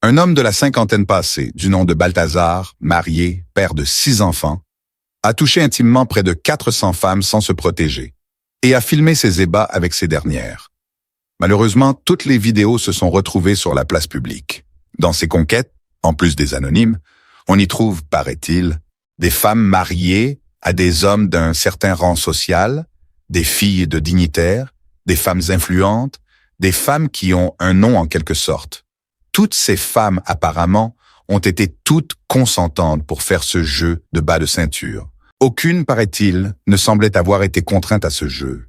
Un homme de la cinquantaine passée, du nom de Balthazar, marié, père de 6 enfants, a touché intimement près de 400 femmes sans se protéger et a filmé ses ébats avec ces dernières. Malheureusement, toutes les vidéos se sont retrouvées sur la place publique. Dans ces conquêtes, en plus des anonymes, on y trouve, paraît-il, des femmes mariées à des hommes d'un certain rang social, des filles de dignitaires, des femmes influentes, des femmes qui ont un nom en quelque sorte. Toutes ces femmes, apparemment, ont été toutes consentantes pour faire ce jeu de bas de ceinture. Aucune, paraît-il, ne semblait avoir été contrainte à ce jeu.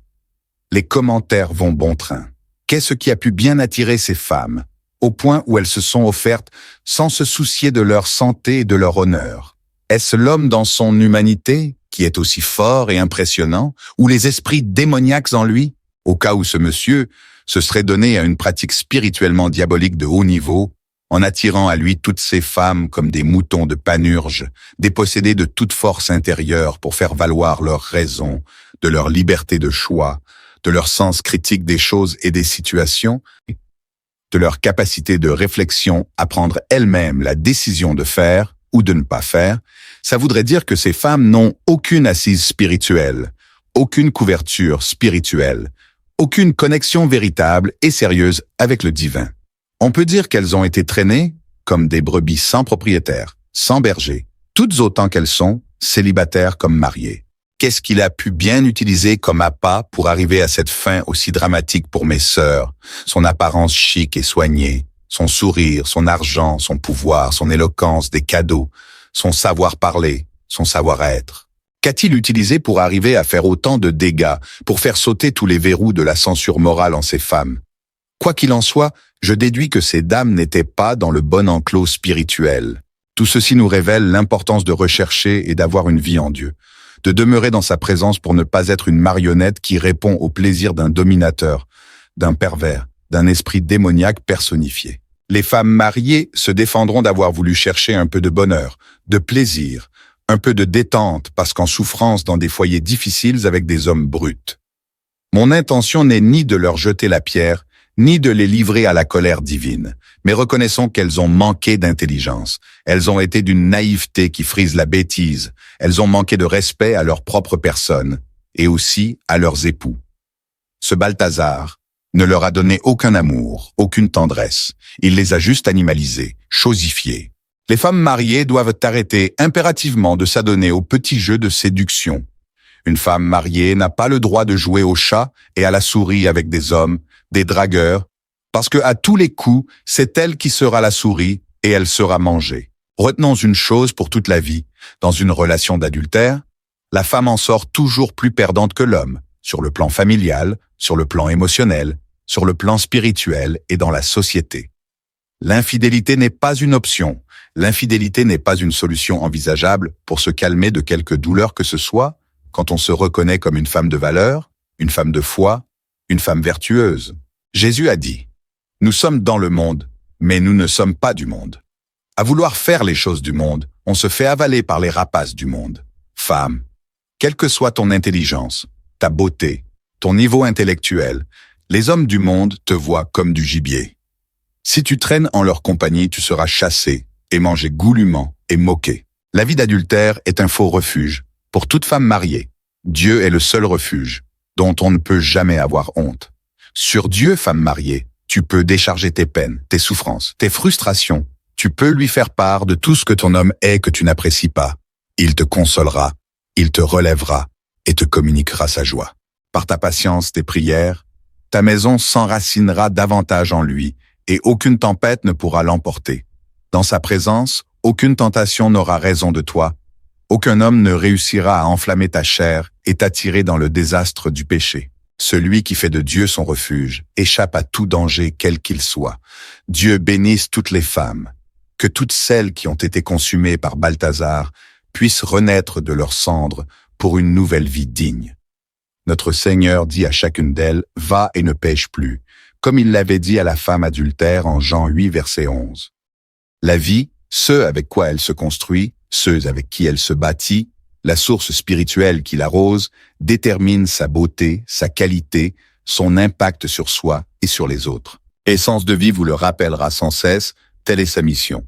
Les commentaires vont bon train. Qu'est-ce qui a pu bien attirer ces femmes, au point où elles se sont offertes sans se soucier de leur santé et de leur honneur? Est-ce l'homme dans son humanité, qui est aussi fort et impressionnant, ou les esprits démoniaques en lui, au cas où ce monsieur se serait donné à une pratique spirituellement diabolique de haut niveau, en attirant à lui toutes ces femmes comme des moutons de Panurge, dépossédés de toute force intérieure pour faire valoir leur raison, de leur liberté de choix, de leur sens critique des choses et des situations, de leur capacité de réflexion à prendre elles-mêmes la décision de faire ou de ne pas faire. Ça voudrait dire que ces femmes n'ont aucune assise spirituelle, aucune couverture spirituelle, aucune connexion véritable et sérieuse avec le divin. On peut dire qu'elles ont été traînées comme des brebis sans propriétaire, sans berger, toutes autant qu'elles sont, célibataires comme mariées. Qu'est-ce qu'il a pu bien utiliser comme appât pour arriver à cette fin aussi dramatique pour mes sœurs? Son apparence chic et soignée, son sourire, son argent, son pouvoir, son éloquence, des cadeaux, son savoir-parler, son savoir-être. Qu'a-t-il utilisé pour arriver à faire autant de dégâts, pour faire sauter tous les verrous de la censure morale en ces femmes? Quoi qu'il en soit, je déduis que ces dames n'étaient pas dans le bon enclos spirituel. Tout ceci nous révèle l'importance de rechercher et d'avoir une vie en Dieu, de demeurer dans sa présence pour ne pas être une marionnette qui répond au plaisir d'un dominateur, d'un pervers, d'un esprit démoniaque personnifié. Les femmes mariées se défendront d'avoir voulu chercher un peu de bonheur, de plaisir, un peu de détente parce qu'en souffrance dans des foyers difficiles avec des hommes bruts. Mon intention n'est ni de leur jeter la pierre, ni de les livrer à la colère divine, mais reconnaissons qu'elles ont manqué d'intelligence, elles ont été d'une naïveté qui frise la bêtise, elles ont manqué de respect à leur propre personne, et aussi à leurs époux. Ce Balthazar ne leur a donné aucun amour, aucune tendresse, il les a juste animalisées, chosifiées. Les femmes mariées doivent arrêter impérativement de s'adonner aux petits jeux de séduction. Une femme mariée n'a pas le droit de jouer au chat et à la souris avec des hommes, des dragueurs, parce que à tous les coups, c'est elle qui sera la souris et elle sera mangée. Retenons une chose pour toute la vie, dans une relation d'adultère, la femme en sort toujours plus perdante que l'homme, sur le plan familial, sur le plan émotionnel, sur le plan spirituel et dans la société. L'infidélité n'est pas une option, l'infidélité n'est pas une solution envisageable pour se calmer de quelque douleur que ce soit, quand on se reconnaît comme une femme de valeur, une femme de foi, une femme vertueuse. Jésus a dit, « Nous sommes dans le monde, mais nous ne sommes pas du monde. » À vouloir faire les choses du monde, on se fait avaler par les rapaces du monde. Femme, quelle que soit ton intelligence, ta beauté, ton niveau intellectuel, les hommes du monde te voient comme du gibier. Si tu traînes en leur compagnie, tu seras chassé et mangé goulûment et moqué. La vie d'adultère est un faux refuge pour toute femme mariée. Dieu est le seul refuge dont on ne peut jamais avoir honte. Sur Dieu, femme mariée, tu peux décharger tes peines, tes souffrances, tes frustrations. Tu peux lui faire part de tout ce que ton homme est que tu n'apprécies pas. Il te consolera, il te relèvera et te communiquera sa joie. Par ta patience, tes prières, ta maison s'enracinera davantage en lui et aucune tempête ne pourra l'emporter. Dans sa présence, aucune tentation n'aura raison de toi. Aucun homme ne réussira à enflammer ta chair et t'attirer dans le désastre du péché. Celui qui fait de Dieu son refuge échappe à tout danger quel qu'il soit. Dieu bénisse toutes les femmes. Que toutes celles qui ont été consumées par Balthazar puissent renaître de leurs cendres pour une nouvelle vie digne. Notre Seigneur dit à chacune d'elles, « Va et ne pêche plus », comme il l'avait dit à la femme adultère en Jean 8, verset 11. La vie, ce avec quoi elle se construit, ceux avec qui elle se bâtit, la source spirituelle qui l'arrose, détermine sa beauté, sa qualité, son impact sur soi et sur les autres. Essence de Vie vous le rappellera sans cesse, Telle est sa mission.